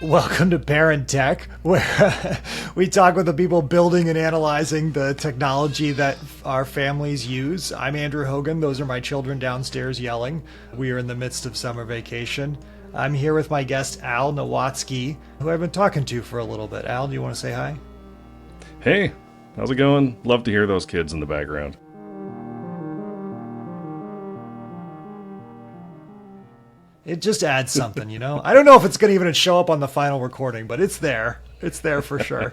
Welcome to Parent Tech, where we talk with the people building and analyzing the technology that our families use. I'm Andrew Hogan. Those are my children downstairs yelling. We are in the midst of summer vacation. I'm here with my guest, Al Nowatzki, who I've been talking to for a little bit. Al, do you want to say hi? Hey, how's it going? Love to hear those kids in the background. It just adds something, you know? I don't know if it's going to even show up on the final recording, but it's there. It's there for sure.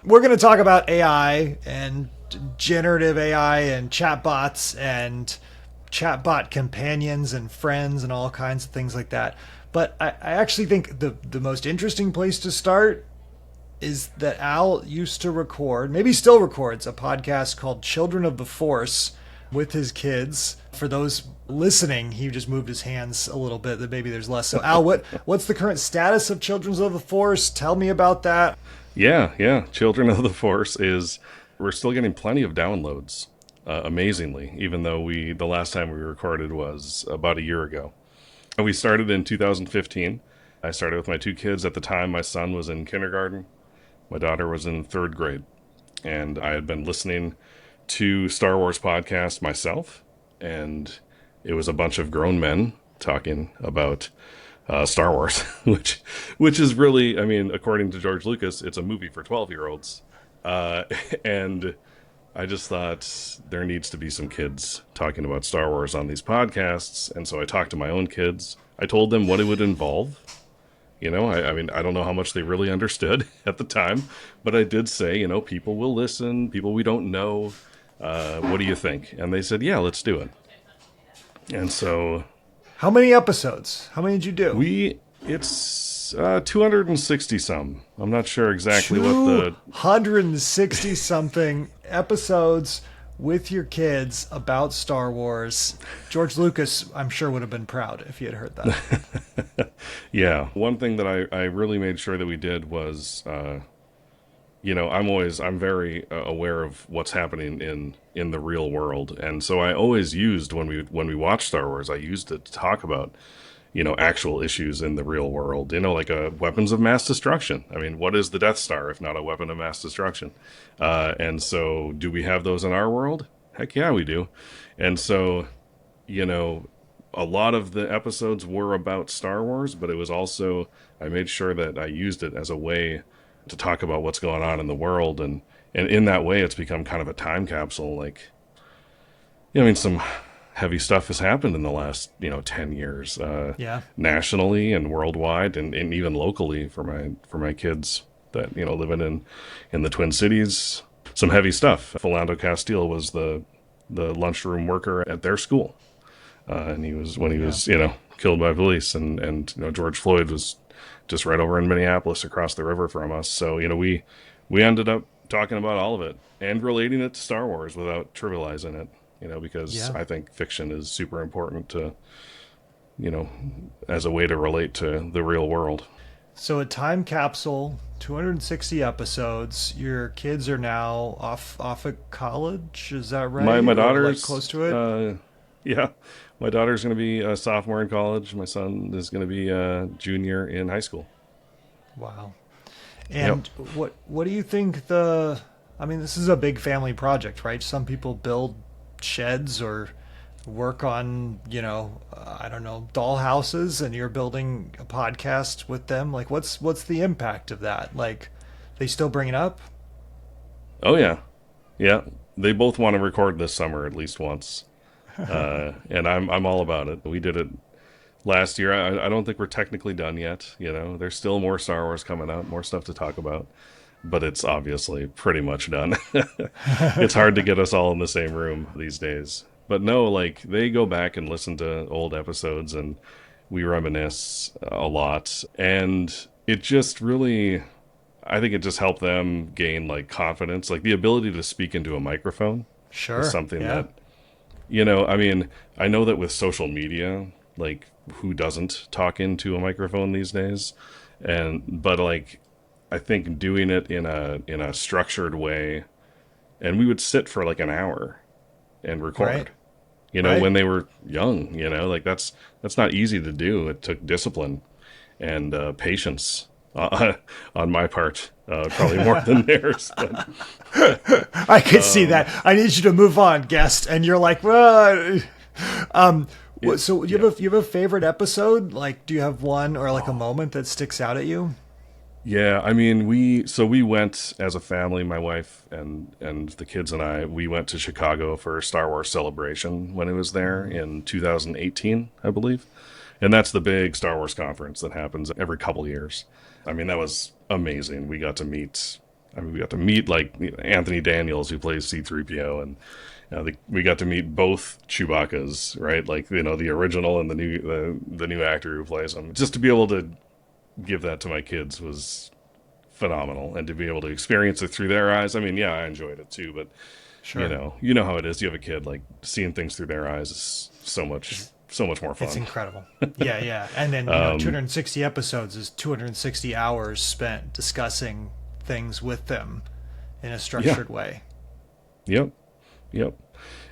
We're going to talk about AI and generative AI and chatbots and chatbot companions and friends and all kinds of things like that. But I actually think the most interesting place to start is that Al used to record, maybe still records, a podcast called Children of the Force with his kids. For those listening, he just moved his hands a little bit, that maybe there's less. So Al, what's the current status of Children of the Force? Tell me about that. Yeah. Children of the Force is, we're still getting plenty of downloads, amazingly, even though the last time we recorded was about a year ago. We started in 2015. I started with my two kids at the time. My son was in kindergarten. My daughter was in third grade. And I had been listening to Star Wars podcast myself, and it was a bunch of grown men talking about Star Wars, which is really, I mean, according to George Lucas, it's a movie for 12-year-olds. And I just thought there needs to be some kids talking about Star Wars on these podcasts. And so I talked to my own kids. I told them what it would involve. You know, I mean, I don't know how much they really understood at the time, but I did say, you know, people will listen, people we don't know. What do you think? And they said, yeah, let's do it. And so How many episodes? How many did you do? it's 260 some. I'm not sure exactly what the 260 something episodes with your kids about Star Wars. George Lucas, I'm sure, would have been proud if he had heard that. Yeah. One thing that I really made sure that we did was, you know, I'm very aware of what's happening in the real world. And so I always used, when we watch Star Wars, I used it to talk about, you know, actual issues in the real world, you know, like weapons of mass destruction. I mean, what is the Death Star if not a weapon of mass destruction? And so do we have those in our world? Heck yeah, we do. And so, you know, a lot of the episodes were about Star Wars, but it was also, I made sure that I used it as a way to talk about what's going on in the world. And in that way, it's become kind of a time capsule. Like, you know, I mean, some heavy stuff has happened in the last, 10 years, Yeah. nationally and worldwide, and even locally for my kids that, living in the Twin Cities. Some heavy stuff. Philando Castile was the lunchroom worker at their school. And he was, when he was, killed by police, and George Floyd was just right over in Minneapolis across the river from us. So, we ended up talking about all of it and relating it to Star Wars without trivializing it, because Yeah. I think fiction is super important to, as a way to relate to the real world. So a time capsule, 260 episodes. Your kids are now off at college. Is that right? My Or, like, daughter's, close to it. yeah, my daughter's going to be a sophomore in college. My son is going to be a junior in high school. Wow. Yep. And what do you think the? I mean, this is a big family project, right? Some people build sheds or work on, I don't know, doll houses, and you're building a podcast with them. Like, what's the impact of that? Like, they still bring it up? Oh yeah, yeah. They both want to record this summer at least once, and I'm all about it. We did it last year. I don't think we're technically done yet. There's still more Star Wars coming out, more stuff to talk about, but it's obviously pretty much done. It's hard to get us all in the same room these days. But no, like, they go back and listen to old episodes, and we reminisce a lot. And it just really, I think it just helped them gain, like, confidence. Like, the ability to speak into a microphone is Sure. something Yeah. that, I mean, I know that with social media, like, who doesn't talk into a microphone these days? But like, I think doing it in a structured way, and we would sit for like an hour and Right. record. Right. When they were young, like that's not easy to do. It took discipline, and patience on my part, probably more than theirs. But I could see that. I need you to move on, guest. And you're like, well, so you have a favorite episode? Like, do you have one or like a moment that sticks out at you? yeah, I mean, we went as a family, my wife and the kids and I. We went to Chicago for a Star Wars celebration when it was there in 2018, I believe, and that's the big Star Wars conference that happens every couple years. I mean, that was amazing. We got to meet. I mean, we got to meet like Anthony Daniels, who plays C-3PO, and we got to meet both Chewbacca's, right? Like the original and the new actor who plays him. Just to be able to give that to my kids was phenomenal, and to be able to experience it through their eyes. I mean, yeah, I enjoyed it too, but Sure. you know how it is. You have a kid, like seeing things through their eyes is so much more fun. It's incredible. Yeah, yeah. And then 260 episodes is 260 hours spent discussing things with them in a structured way. Yep, yep.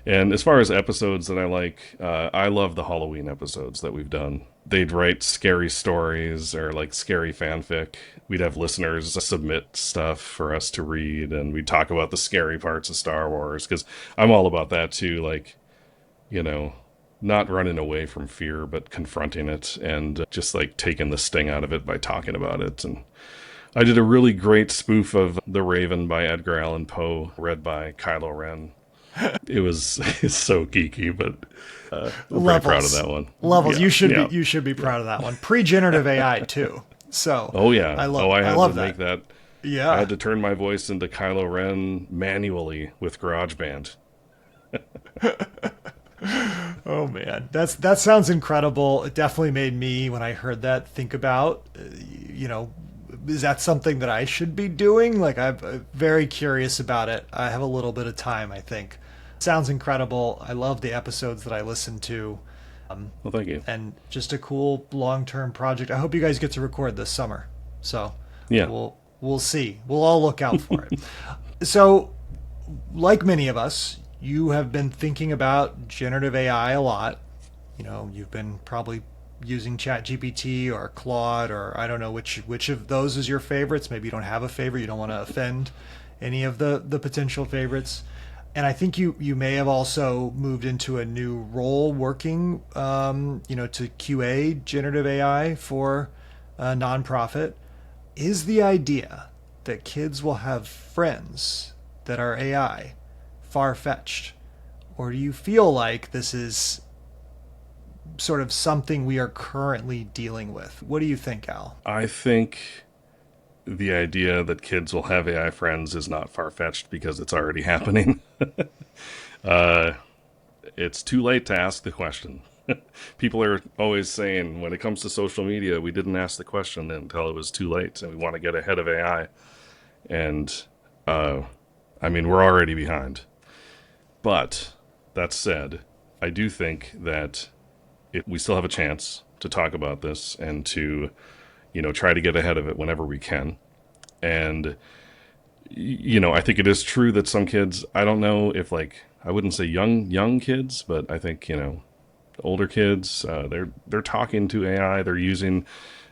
And as far as episodes that I love the Halloween episodes that we've done. They'd write scary stories or like scary fanfic. We'd have listeners submit stuff for us to read, and we'd talk about the scary parts of Star Wars, because I'm all about that too. Like, not running away from fear, but confronting it, and just like taking the sting out of it by talking about it. And I did a really great spoof of The Raven by Edgar Allan Poe, read by Kylo Ren. It's so geeky, but I'm very proud of that one. Levels. Yeah, You should be proud of that one. Pre-generative AI too. So oh yeah. I had to that. make that. Yeah. I had to turn my voice into Kylo Ren manually with GarageBand. Oh man, that sounds incredible. It definitely made me, when I heard that, think about, is that something that I should be doing? Like, I'm very curious about it. I have a little bit of time, I think. Sounds incredible. I love the episodes that I listened to. Well, thank you. And just a cool long-term project. I hope you guys get to record this summer. So yeah, we'll see. We'll all look out for it. So, like many of us, you have been thinking about generative AI a lot. You've been probably using ChatGPT or Claude, or I don't know which of those is your favorites. Maybe you don't have a favorite. You don't want to offend any of the potential favorites. And I think you may have also moved into a new role working, to QA generative AI for a nonprofit. Is the idea that kids will have friends that are AI far-fetched? Or do you feel like this is sort of something we are currently dealing with? What do you think, Al? I think the idea that kids will have AI friends is not far-fetched, because it's already happening. It's too late to ask the question. People are always saying, when it comes to social media, we didn't ask the question until it was too late, and we want to get ahead of AI. And I mean, we're already behind. But that said, I do think that we still have a chance to talk about this and to try to get ahead of it whenever we can. And, I think it is true that some kids, I don't know if I wouldn't say young kids, but I think, older kids, they're talking to AI. They're using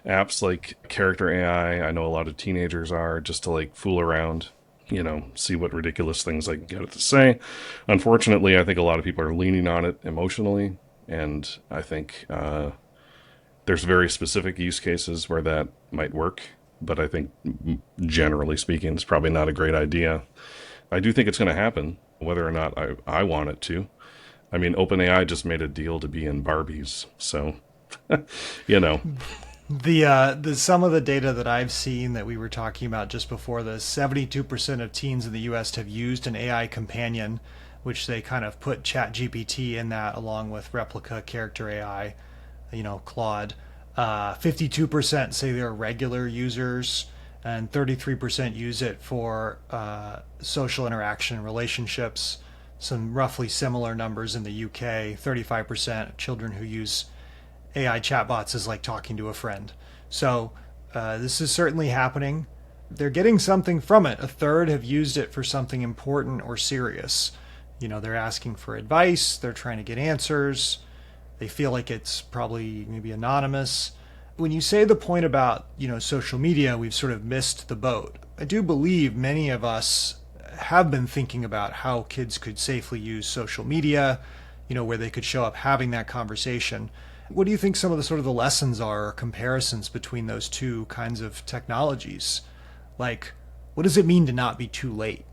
apps like Character AI. I know a lot of teenagers are, just to fool around, see what ridiculous things I can get it to say. Unfortunately, I think a lot of people are leaning on it emotionally. And I think, there's very specific use cases where that might work, but I think generally speaking, it's probably not a great idea. I do think it's going to happen, whether or not I want it to. I mean, OpenAI just made a deal to be in Barbies, so The some of the data that I've seen that we were talking about just before this, 72% of teens in the U.S. have used an AI companion, which they kind of put ChatGPT in that, along with Replica, Character AI, Claude. 52% say they're regular users, and 33% use it for social interaction and relationships. Some roughly similar numbers in the UK. 35% of children who use AI chatbots is like talking to a friend. So this is certainly happening. They're getting something from it. A third have used it for something important or serious. They're asking for advice. They're trying to get answers. They feel like it's probably maybe anonymous. When you say the point about, social media, we've sort of missed the boat. I do believe many of us have been thinking about how kids could safely use social media, where they could show up having that conversation. What do you think some of the sort of the lessons are or comparisons between those two kinds of technologies? Like, what does it mean to not be too late?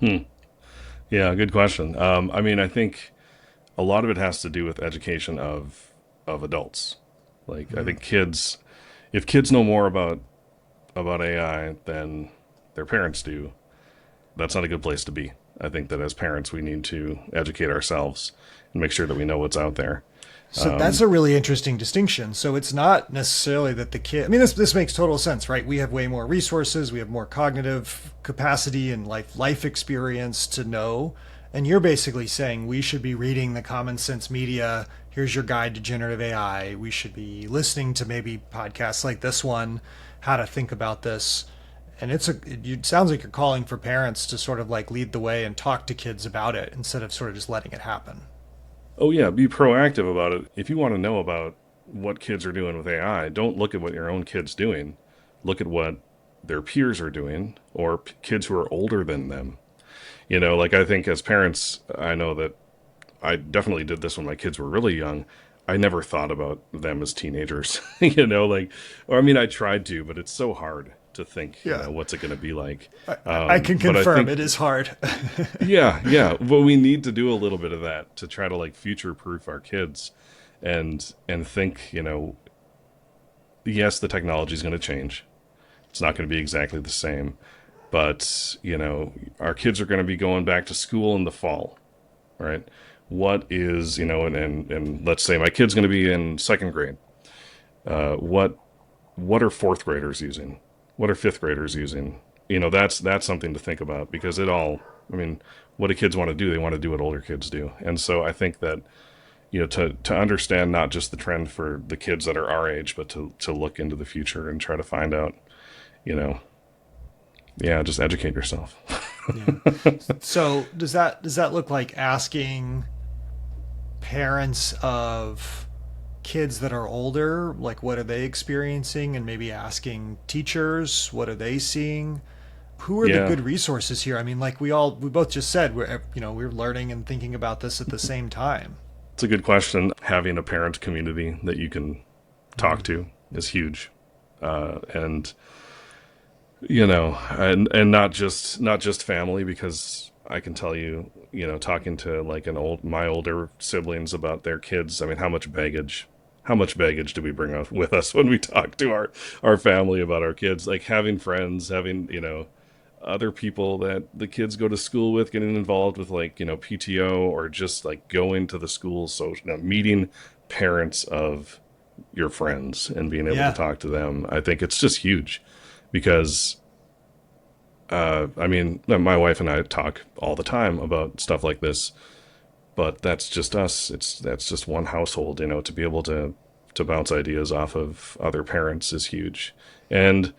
Hmm. Yeah, good question. I mean, I think a lot of it has to do with education of adults. Like, I Mm-hmm. think if kids know more about AI than their parents do, that's not a good place to be. I think that as parents, we need to educate ourselves and make sure that we know what's out there. So that's a really interesting distinction. So it's not necessarily that the kid. I mean, this makes total sense, right? We have way more resources, we have more cognitive capacity and life experience to know. And you're basically saying we should be reading the common sense media. Here's your guide to generative AI. We should be listening to maybe podcasts like this one, how to think about this. And it sounds like you're calling for parents to sort of like lead the way and talk to kids about it instead of sort of just letting it happen. Oh yeah, be proactive about it. If you want to know about what kids are doing with AI, don't look at what your own kid's doing. Look at what their peers are doing or kids who are older than them. Like I think as parents, I know that I definitely did this when my kids were really young. I never thought about them as teenagers, or I mean, I tried to, but it's so hard to think, Yeah. what's it going to be like? I can But I confirm think, it is hard. yeah, but we need to do a little bit of that to try to like future proof our kids and think, yes, the technology is going to change. It's not going to be exactly the same, but our kids are going to be going back to school in the fall, right? What is, and let's say my kid's going to be in second grade. What are fourth graders using? What are fifth graders using? That's something to think about because I mean, what do kids want to do? They want to do what older kids do. And so I think that, to understand not just the trend for the kids that are our age, but to look into the future and try to find out, you know, yeah, just educate yourself. Yeah. So does that look like asking parents of kids that are older, like what are they experiencing, and maybe asking teachers what are they seeing? Who are the Yeah, good resources here? I mean, like we both just said, we're learning and thinking about this at the same time. it's a good question. Having a parent community that you can talk Mm. to is huge. And and not just family, because I can tell you, talking to like my older siblings about their kids. I mean, how much baggage do we bring with us when we talk to our family about our kids? Like having friends, having other people that the kids go to school with, getting involved with like PTO, or just like going to the school, so meeting parents of your friends and being able to Yeah. talk to them. I think it's just huge because I mean, my wife and I talk all the time about stuff like this, but that's just us. That's just one household. To be able to bounce ideas off of other parents is huge. And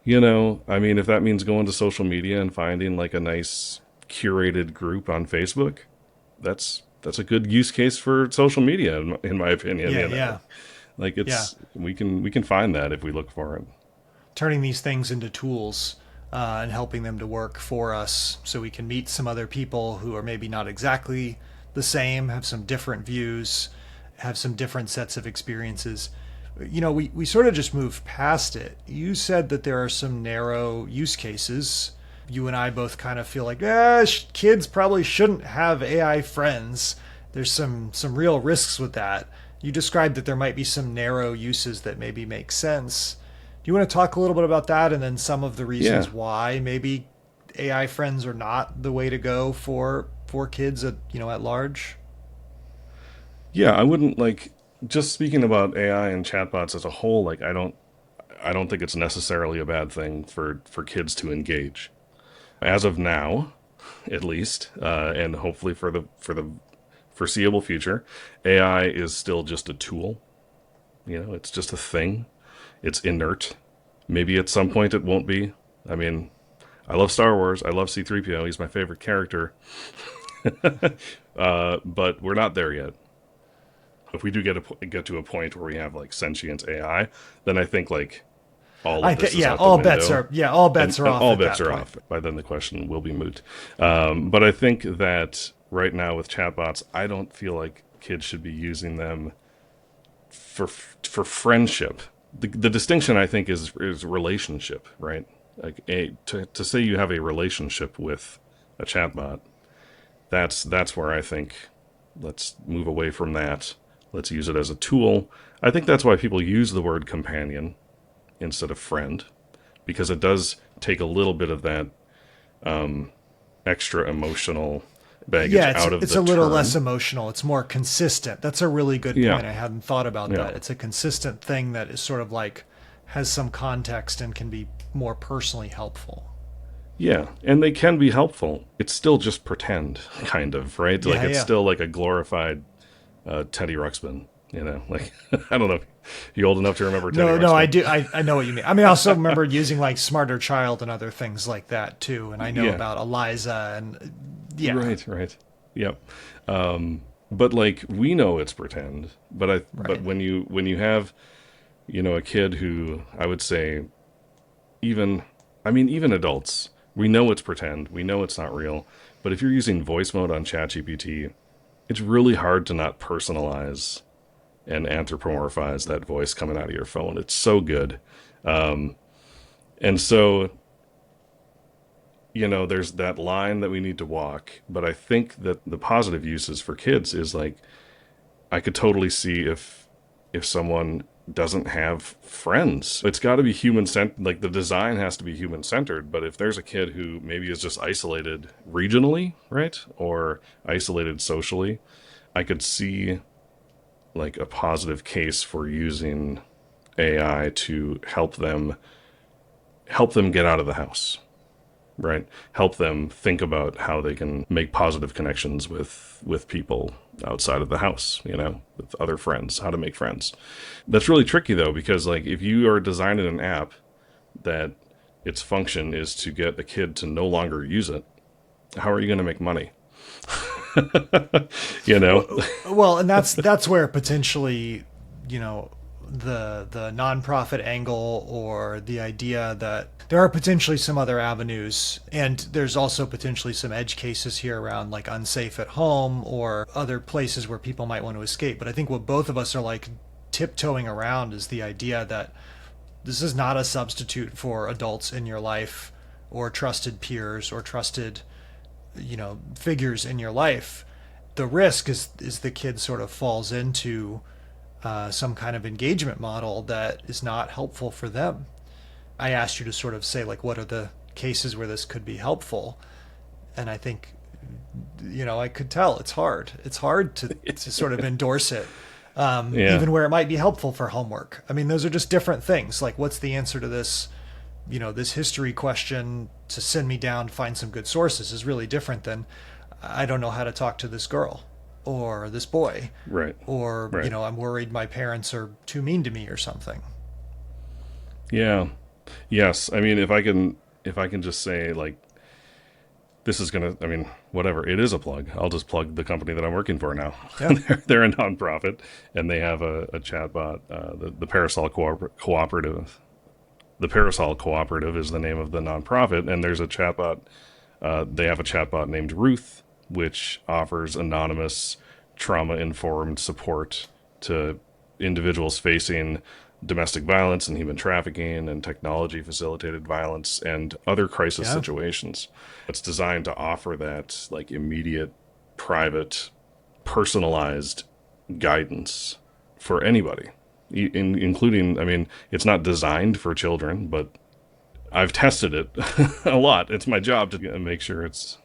I mean, if that means going to social media and finding like a nice curated group on Facebook, that's a good use case for social media, in my opinion. Yeah. Yeah. Like Yeah. we can find that if we look for it. Turning these things into tools and helping them to work for us so we can meet some other people who are maybe not exactly the same, have some different views, have some different sets of experiences. We sort of just moved past it. You said that there are some narrow use cases. You and I both kind of feel like, kids probably shouldn't have AI friends. There's some real risks with that. You described that there might be some narrow uses that maybe make sense. Do you want to talk a little bit about that and then some of the Yeah. reasons why maybe AI friends are not the way to go for kids at large? Yeah, I wouldn't like just speaking about AI and chatbots as a whole, like I don't think it's necessarily a bad thing for kids to engage. As of now, at least, and hopefully for the foreseeable future, AI is still just a tool. It's just a thing. It's inert. Maybe at some point it won't be. I mean, I love Star Wars. I love C-3PO. He's my favorite character. But we're not there yet. If we do get to a point where we have like sentient AI, then I think like all of this is Yeah, out the all window. bets are all bets are And off all at bets that are point. off. By then, the question will be moot. But I think that right now with chatbots, I don't feel like kids should be using them for friendship. The distinction, I think, is relationship, right? Like to say you have a relationship with a chatbot, that's where I think let's move away from that. Let's use it as a tool. I think that's why people use the word companion instead of friend, because it does take a little bit of that extra emotional baggage Yeah, out of it's the a little less term. emotional. It's more consistent. That's a really good Yeah, point. I hadn't thought about yeah, that. It's a consistent thing that is sort of like has some context and can be more personally helpful. yeah. And they can be helpful. It's still just pretend, kind of, right? Like Yeah, it's yeah. still like a glorified Teddy Ruxpin. Like I don't know if you old enough to remember Teddy No, I Ruxpin. do. I know what you mean. I mean, I also remember using like Smarter Child and other things like that too. And I know Yeah, about Eliza and yeah, right, right. Yep. But like we know it's pretend. But right. when you have a kid who I would say even even adults, we know it's pretend, we know it's not real. But if you're using voice mode on ChatGPT, it's really hard to not personalize and anthropomorphize that voice coming out of your phone. It's so good. And so, there's that line that we need to walk. But I think that the positive uses for kids is like, I could totally see if someone doesn't have friends. It's got to be human centered. Like the design has to be human centered. But if there's a kid who maybe is just isolated regionally, right, or isolated socially, I could see like a positive case for using AI to help them get out of the house, right? Help them think about how they can make positive connections with people outside of the house, with other friends, how to make friends. That's really tricky though, because like if you are designing an app that its function is to get a kid to no longer use it, how are you going to make money? you know? Well, and that's where potentially, you know, the nonprofit angle or the idea that there are potentially some other avenues, and there's also potentially some edge cases here around like unsafe at home or other places where people might want to escape. But I think what both of us are like tiptoeing around is the idea that this is not a substitute for adults in your life or trusted peers or trusted, figures in your life. The risk is the kid sort of falls into some kind of engagement model that is not helpful for them. I asked you to sort of say like what are the cases where this could be helpful, and I think I could tell it's hard. It's hard to sort of endorse it, Yeah. even where it might be helpful for homework. I mean, those are just different things. Like, what's the answer to this? This history question to send me down to find some good sources is really different than I don't know how to talk to this girl or this boy, Right. or Right. I'm worried my parents are too mean to me or something. Yeah. Yes. I mean, if I can just say like this is gonna, whatever. It is a plug. I'll just plug the company that I'm working for now. Yeah. They're a nonprofit, and they have a chatbot. The Parasol Cooperative. The Parasol Cooperative is the name of the nonprofit, and there's a chatbot. They have a chatbot named Ruth, which offers anonymous, trauma-informed support to individuals facing domestic violence and human trafficking and technology facilitated violence and other crisis Yeah. situations. It's designed to offer that like immediate, private, personalized guidance for anybody, including, it's not designed for children, but I've tested it a lot. It's my job to make sure it's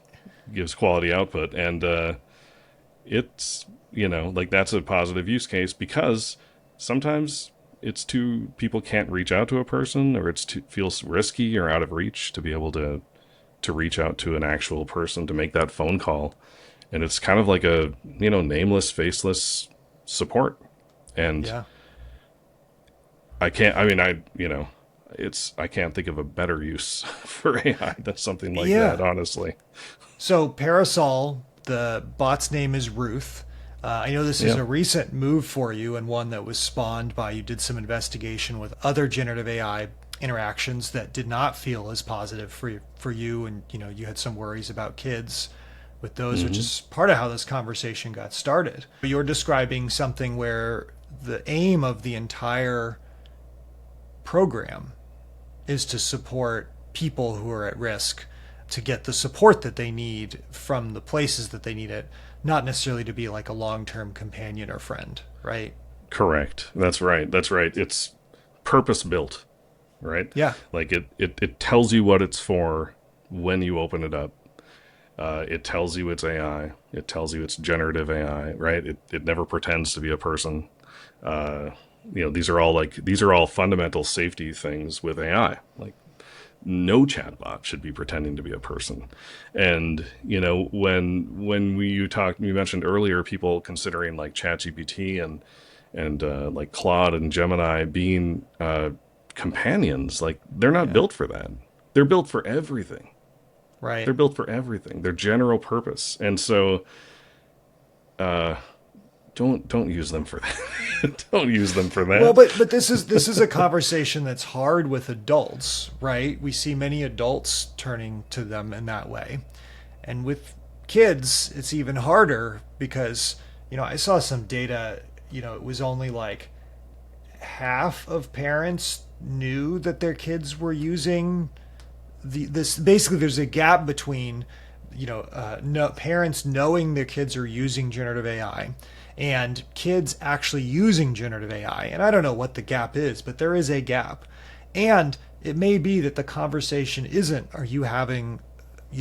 gives quality output, and it's like that's a positive use case because sometimes people can't reach out to a person, or feels risky or out of reach to be able to reach out to an actual person to make that phone call, and it's kind of like a nameless, faceless support, and Yeah. I can't. I can't think of a better use for AI than something like that, Yeah. honestly. So Parasol, the bot's name is Ruth. I know this is Yeah. a recent move for you, and one that was spawned by you did some investigation with other generative AI interactions that did not feel as positive for you, and you had some worries about kids with those, which Hmm. is part of how this conversation got started. You're describing something where the aim of the entire program is to support people who are at risk to get the support that they need from the places that they need it, not necessarily to be like a long-term companion or friend, right? Correct. That's right. That's right. It's purpose built, right? Yeah. Like it tells you what it's for when you open it up. It tells you it's AI. It tells you it's generative AI, right? It never pretends to be a person. Uh, these are all fundamental safety things with AI. Like no chatbot should be pretending to be a person. And when you mentioned earlier people considering like ChatGPT and like Claude and Gemini being companions, like they're not Yeah. built for that. They're built for everything. Right. They're built for everything. They're general purpose, and so uh, don't use them for that. Don't use them for Well, that. but this is a conversation that's hard with adults, right? We see many adults turning to them in that way. And with kids, it's even harder because, I saw some data, it was only like half of parents knew that their kids were using this. Basically, there's a gap between no, parents knowing their kids are using generative AI and kids actually using generative AI. And I don't know what the gap is, but there is a gap. And it may be that the conversation isn't, are you having,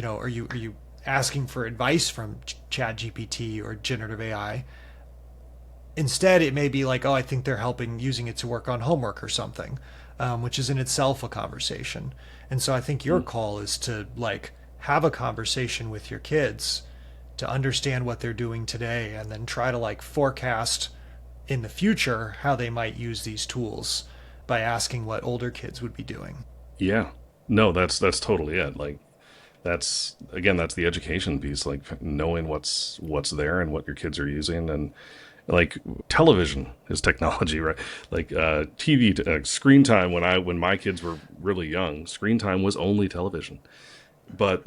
are you asking for advice from ChatGPT or generative AI? Instead, it may be like, oh, I think they're helping using it to work on homework or something, which is in itself a conversation. And so I think your call is to like have a conversation with your kids to understand what they're doing today and then try to like forecast in the future how they might use these tools by asking what older kids would be doing. Yeah, no, that's totally it. Like that's the education piece, like knowing what's there and what your kids are using, and like television is technology, right? Like TV screen time when my kids were really young, screen time was only television, but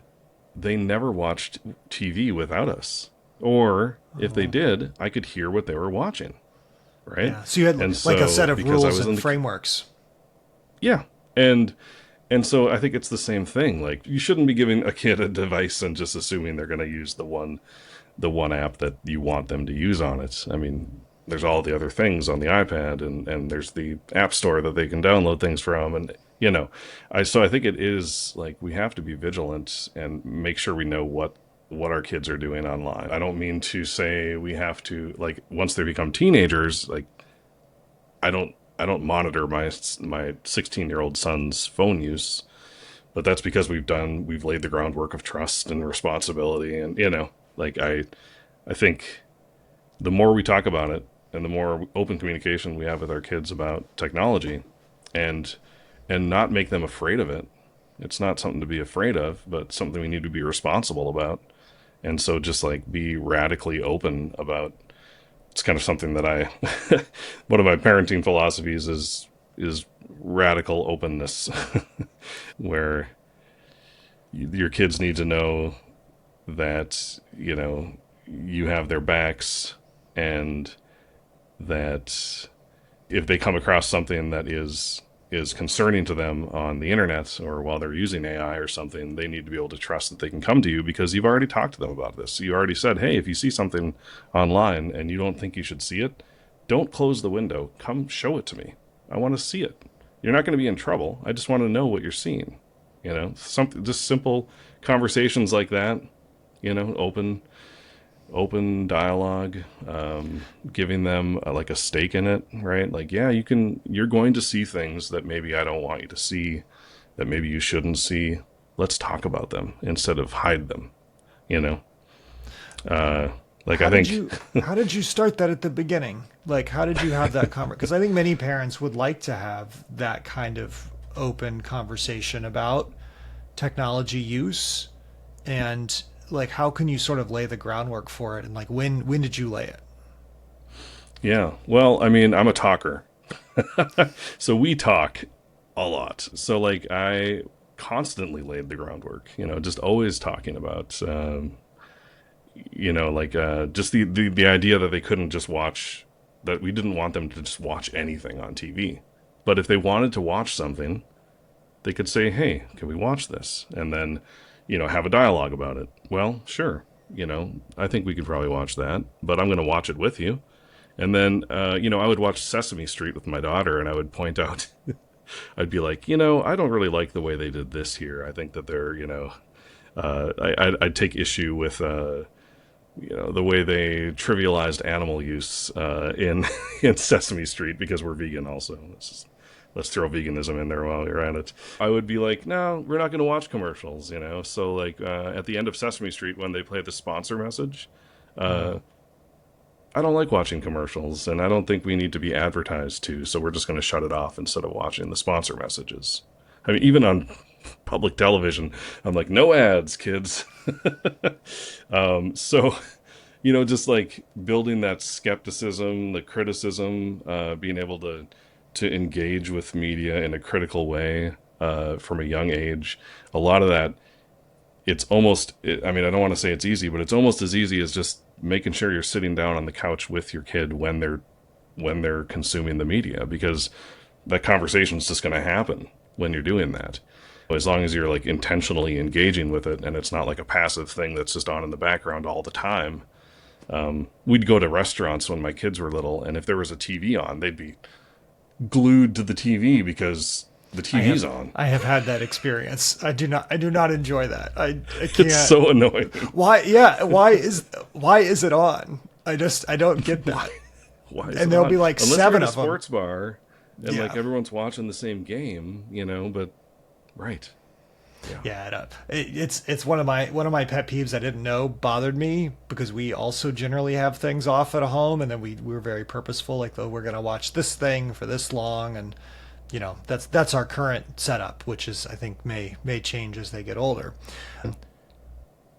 they never watched TV without us. Or if they Oh, did, I could hear what they were watching, right? yeah. So you had And like a so set of because I rules was and in the frameworks. yeah, and so I think it's the same thing. Like you shouldn't be giving a kid a device and just assuming they're going to use the one app that you want them to use on it. I mean, there's all the other things on the iPad, and there's the app store that they can download things from, and I think it is like we have to be vigilant and make sure we know what our kids are doing online. I don't mean to say we have to, like, once they become teenagers, like I don't monitor my 16-year-old son's phone use, but that's because we've laid the groundwork of trust and responsibility, and like I think the more we talk about it and the more open communication we have with our kids about technology, and not make them afraid of it. It's not something to be afraid of, but something we need to be responsible about. And so just like be radically open about. It's kind of something that I one of my parenting philosophies is radical openness, where your kids need to know that you have their backs, and that if they come across something that is concerning to them on the internet or while they're using AI or something, they need to be able to trust that they can come to you because you've already talked to them about this. You already said, hey, if you see something online and you don't think you should see it, don't close the window. Come show it to me. I want to see it. You're not going to be in trouble. I just want to know what you're seeing. Something, just simple conversations like that, open dialogue, giving them like a stake in it, right? Like, yeah, you're going to see things that maybe I don't want you to see, that maybe you shouldn't see. Let's talk about them instead of hide them, you know? Uh, like, How I did think, you how did you start that at the beginning? Like how did you have that conversation? Because I think many parents would like to have that kind of open conversation about technology use and like how can you sort of lay the groundwork for it and like when did you lay it? Yeah. Well, I mean, I'm a talker. So we talk a lot. So like I constantly laid the groundwork, just always talking about, like just the idea that they couldn't just watch, that we didn't want them to just watch anything on TV. But if they wanted to watch something, they could say, hey, can we watch this? And then, have a dialogue about it. Well, sure. I think we could probably watch that, but I'm going to watch it with you. And then, I would watch Sesame Street with my daughter, and I would point out, I'd be like, I don't really like the way they did this here. I think that they're, I'd take issue with, the way they trivialized animal use in in Sesame Street, because we're vegan also. Let's throw veganism in there while you're at it. I would be like, no, we're not going to watch commercials, So like at the end of Sesame Street, when they play the sponsor message, I don't like watching commercials, and I don't think we need to be advertised to, so we're just going to shut it off instead of watching the sponsor messages. I mean, even on public television, I'm like, no ads, kids. So, just like building that skepticism, the criticism, being able to engage with media in a critical way from a young age. A lot of that, it's almost, I mean, I don't want to say it's easy, but it's almost as easy as just making sure you're sitting down on the couch with your kid when they're consuming the media, because that conversation is just going to happen when you're doing that. As long as you're like intentionally engaging with it, and it's not like a passive thing that's just on in the background all the time. We'd go to restaurants when my kids were little, and if there was a TV on, they'd be glued to the TV because the TV's on. I have had that experience. I do not enjoy that. I can't. It's so annoying. Why? Yeah. Why is it on? I don't get that. Why is and it there'll on? be like Unless seven you're of in a them. sports bar and Yeah. like everyone's watching the same game, but right. Yeah, it's one of my pet peeves I didn't know bothered me, because we also generally have things off at home, and then we were very purposeful, like, oh, we're gonna watch this thing for this long, and that's our current setup, which is, I think, may change as they get older.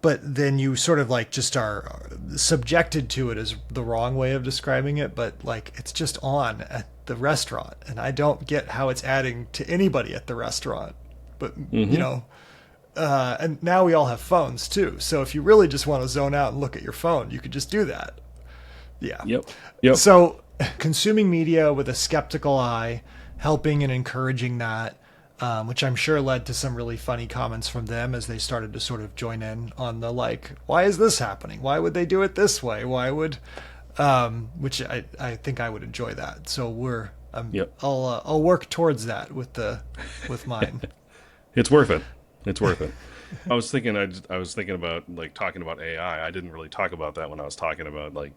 But then you sort of like just are subjected to it, is the wrong way of describing it, but like it's just on at the restaurant, and I don't get how it's adding to anybody at the restaurant. But and now we all have phones too, so if you really just want to zone out and look at your phone, you could just do that. Yeah. Yep. So consuming media with a skeptical eye, helping and encouraging that, which I'm sure led to some really funny comments from them as they started to sort of join in on the, like, why is this happening? Why would they do it this way? Why would, which I think I would enjoy that. So I'll work towards that with mine. It's worth it. It's worth it. I was thinking about like talking about AI. I didn't really talk about that when I was talking about like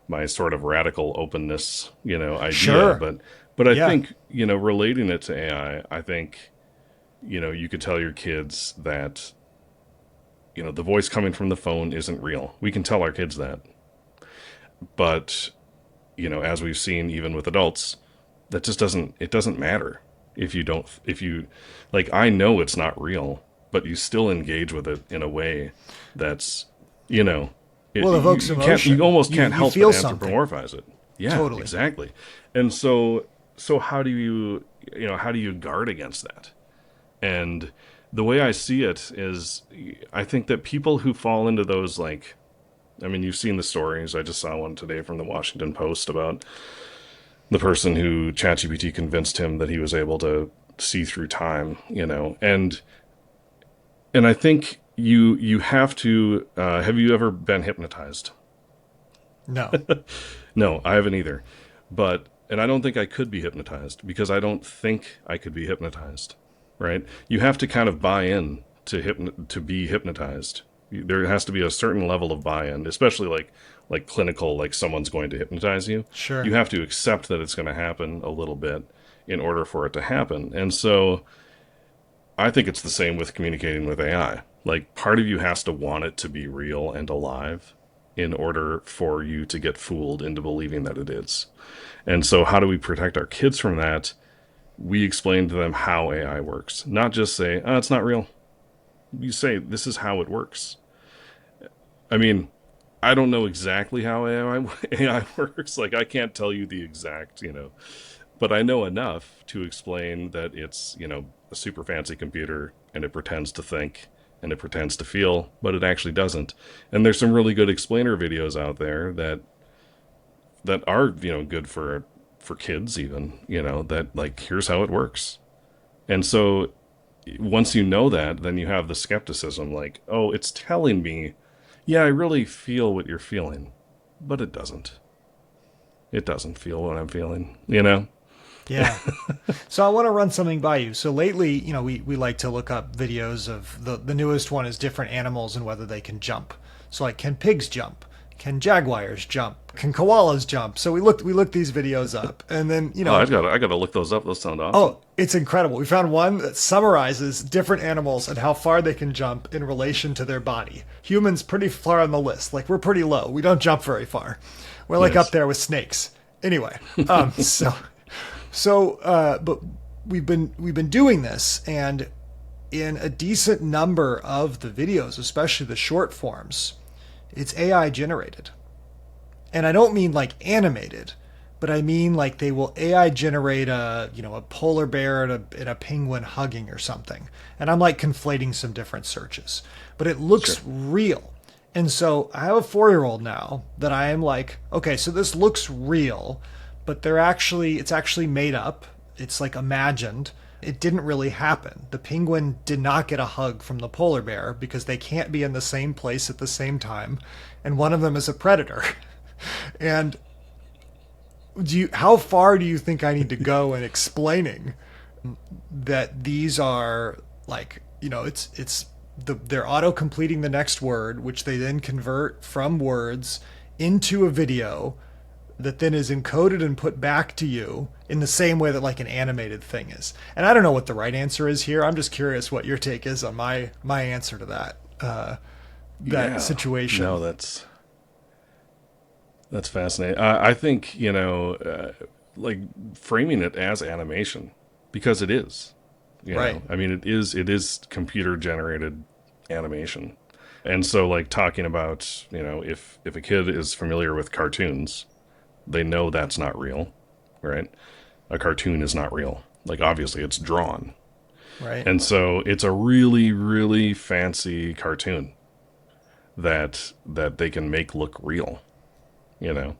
my sort of radical openness, idea. Sure. But I think, relating it to AI, I think, you could tell your kids that, the voice coming from the phone isn't real. We can tell our kids that. But, as we've seen even with adults, that just doesn't matter if you, like, I know it's not real, but you still engage with it in a way that's, evokes emotion. You almost can't help but anthropomorphize it. Yeah, Totally. Exactly. And so how do you guard against that? And the way I see it is, I think that people who fall into those, like, I mean, you've seen the stories. I just saw one today from the Washington Post about the person who ChatGPT convinced him that he was able to see through time, and I think you have to, have you ever been hypnotized? No. No, I haven't either. And I don't think I could be hypnotized, because I don't think I could be hypnotized, right? You have to kind of buy in to be hypnotized. There has to be a certain level of buy-in, especially like clinical, like someone's going to hypnotize you. Sure. You have to accept that it's going to happen a little bit in order for it to happen. And so I think it's the same with communicating with AI. Like, part of you has to want it to be real and alive in order for you to get fooled into believing that it is. And so how do we protect our kids from that? We explain to them how AI works. Not just say, oh, it's not real. You say, this is how it works. I mean, I don't know exactly how AI works. Like, I can't tell you the exact, but I know enough to explain that it's, a super fancy computer and it pretends to think and it pretends to feel, but it actually doesn't. And there's some really good explainer videos out there that are, good for kids even, that like, here's how it works. And so once you know that, then you have the skepticism like, oh, it's telling me, yeah, I really feel what you're feeling, but it doesn't. It doesn't feel what I'm feeling. Yeah. So I want to run something by you. So lately, we like to look up videos of the newest one is different animals and whether they can jump. So like, can pigs jump? Can jaguars jump? Can koalas jump? So we looked these videos up, and then Oh, I gotta look those up. Those sound awesome. oh, it's incredible. We found one that summarizes different animals and how far they can jump in relation to their body. Humans pretty far on the list. Like, we're pretty low. We don't jump very far. We're like Yes. up there with snakes. Anyway, but we've been doing this, and in a decent number of the videos, especially the short forms, it's AI generated. And I don't mean like animated, but I mean like they will AI generate a polar bear and a penguin hugging or something. And I'm like conflating some different searches, but it looks Sure. real. And so I have a 4-year-old now that I am like, okay, so this looks real, but it's actually made up. It's like imagined. It didn't really happen. The penguin did not get a hug from the polar bear because they can't be in the same place at the same time, and one of them is a predator. And how far do you think I need to go in explaining that these are like, they're auto completing the next word, which they then convert from words into a video that then is encoded and put back to you in the same way that like an animated thing is. And I don't know what the right answer is here. I'm just curious what your take is on my answer to that Yeah. situation. No, that's fascinating. I think, like framing it as animation, because it is. Right. I mean, it is computer generated animation. And so like talking about, if a kid is familiar with cartoons, they know that's not real, right? A cartoon is not real. Like, obviously it's drawn. Right. And so it's a really, really fancy cartoon that they can make look real, you know?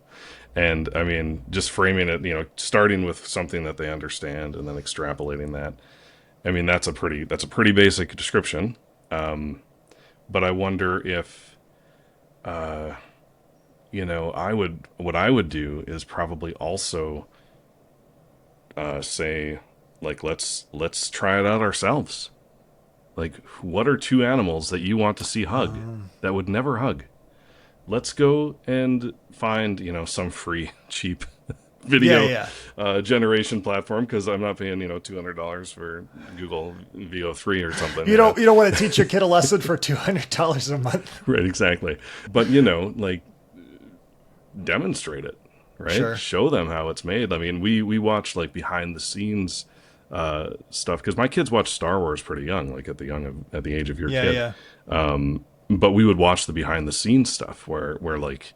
And I mean, just framing it, starting with something that they understand and then extrapolating that. I mean, that's a pretty basic description. But I wonder if, what I would do is probably also say, like, let's try it out ourselves. Like, what are two animals that you want to see hug that would never hug? Let's go and find, some free, cheap video Yeah. generation platform, because I'm not paying, $200 for Google VO3 or something. You don't want to teach your kid a lesson for $200 a month. Right, exactly. But, like, demonstrate it, right? Sure. Show them how it's made. I mean, we watch like behind the scenes stuff, because my kids watch Star Wars pretty young, like at the age of your kid. Yeah. But we would watch the behind the scenes stuff where like,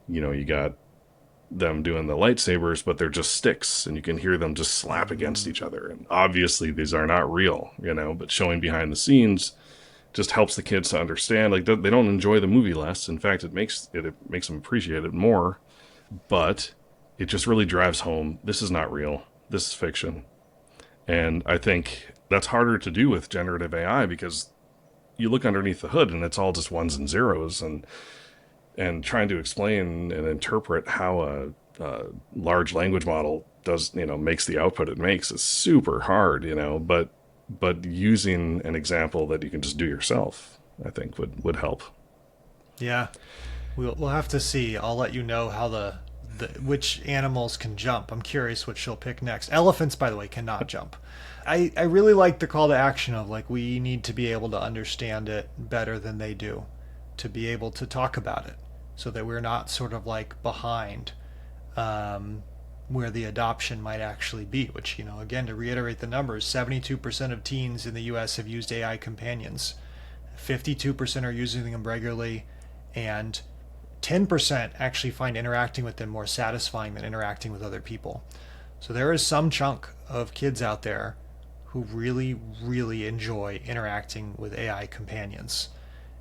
you got them doing the lightsabers, but they're just sticks and you can hear them just slap against each other. And obviously these are not real, but showing behind the scenes just helps the kids to understand. Like, they don't enjoy the movie less. In fact, it makes them appreciate it more. But it just really drives home, this is not real. This is fiction. And I think that's harder to do with generative AI, because you look underneath the hood and it's all just ones and zeros, and trying to explain and interpret how a large language model does, makes the output it makes is super hard, but using an example that you can just do yourself, I think would help. Yeah. We'll have to see. I'll let you know how the which animals can jump. I'm curious what she'll pick next. Elephants, by the way, cannot jump. I really like the call to action of like, we need to be able to understand it better than they do, to be able to talk about it, so that we're not sort of like behind where the adoption might actually be, which, again, to reiterate the numbers, 72% of teens in the US have used AI companions. 52% are using them regularly, and 10% actually find interacting with them more satisfying than interacting with other people. So there is some chunk of kids out there who really, really enjoy interacting with AI companions.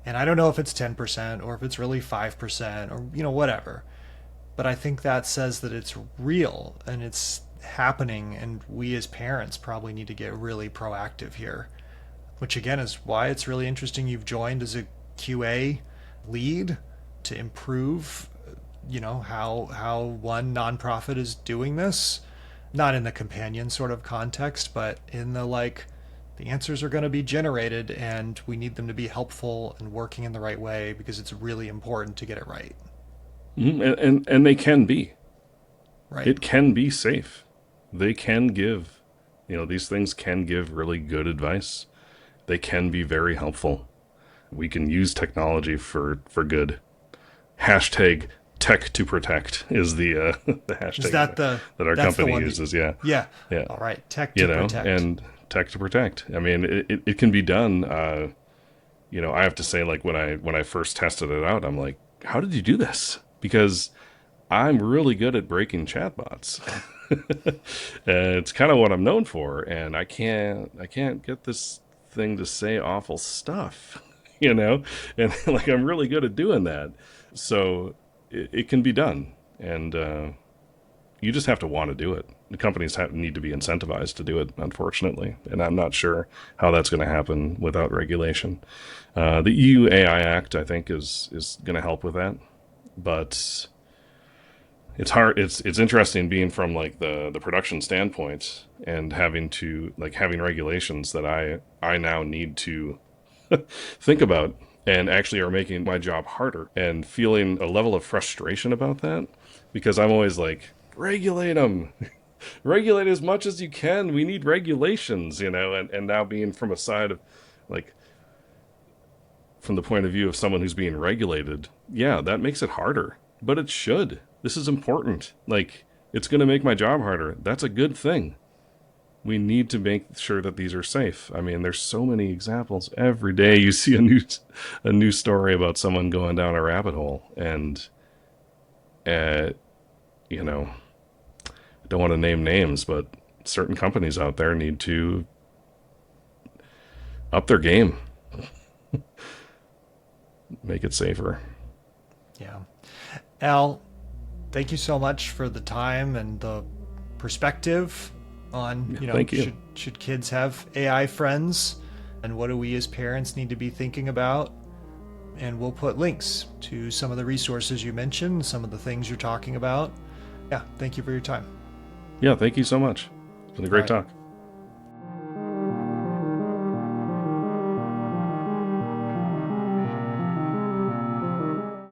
And I don't know if it's 10% or if it's really 5% or, whatever. But I think that says that it's real and it's happening, and we as parents probably need to get really proactive here, which again is why it's really interesting you've joined as a QA lead to improve, how one nonprofit is doing this, not in the companion sort of context, but in the answers are going to be generated and we need them to be helpful and working in the right way because it's really important to get it right. And they can be. Right. It can be safe. They can give, these things can give really good advice. They can be very helpful. We can use technology for good. Hashtag tech to protect is the hashtag that our company uses. Yeah. All right. Tech to protect. And tech to protect. I mean, it can be done. I have to say, like, when I first tested it out, I'm like, how did you do this? Because I'm really good at breaking chatbots. It's kind of what I'm known for, and I can't get this thing to say awful stuff, and like I'm really good at doing that. So it can be done, and you just have to want to do it. The companies need to be incentivized to do it, unfortunately, and I'm not sure how that's going to happen without regulation. The EU AI Act, I think, is going to help with that. But it's hard. It's interesting being from like the production standpoint and having regulations that I now need to think about and actually are making my job harder and feeling a level of frustration about that because I'm always like, regulate them, regulate as much as you can. We need regulations, and now being from a side of like, from the point of view of someone who's being regulated, yeah, that makes it harder. But it should. This is important. Like, it's going to make my job harder. That's a good thing. We need to make sure that these are safe. I mean, there's so many examples. Every day you see a new story about someone going down a rabbit hole. And, I don't want to name names, but certain companies out there need to up their game. Make it safer. Yeah. Al, thank you so much for the time and the perspective on, should kids have AI friends and what do we as parents need to be thinking about? And we'll put links to some of the resources you mentioned, some of the things you're talking about. Yeah, thank you for your time. Yeah, thank you so much. It's been a great talk.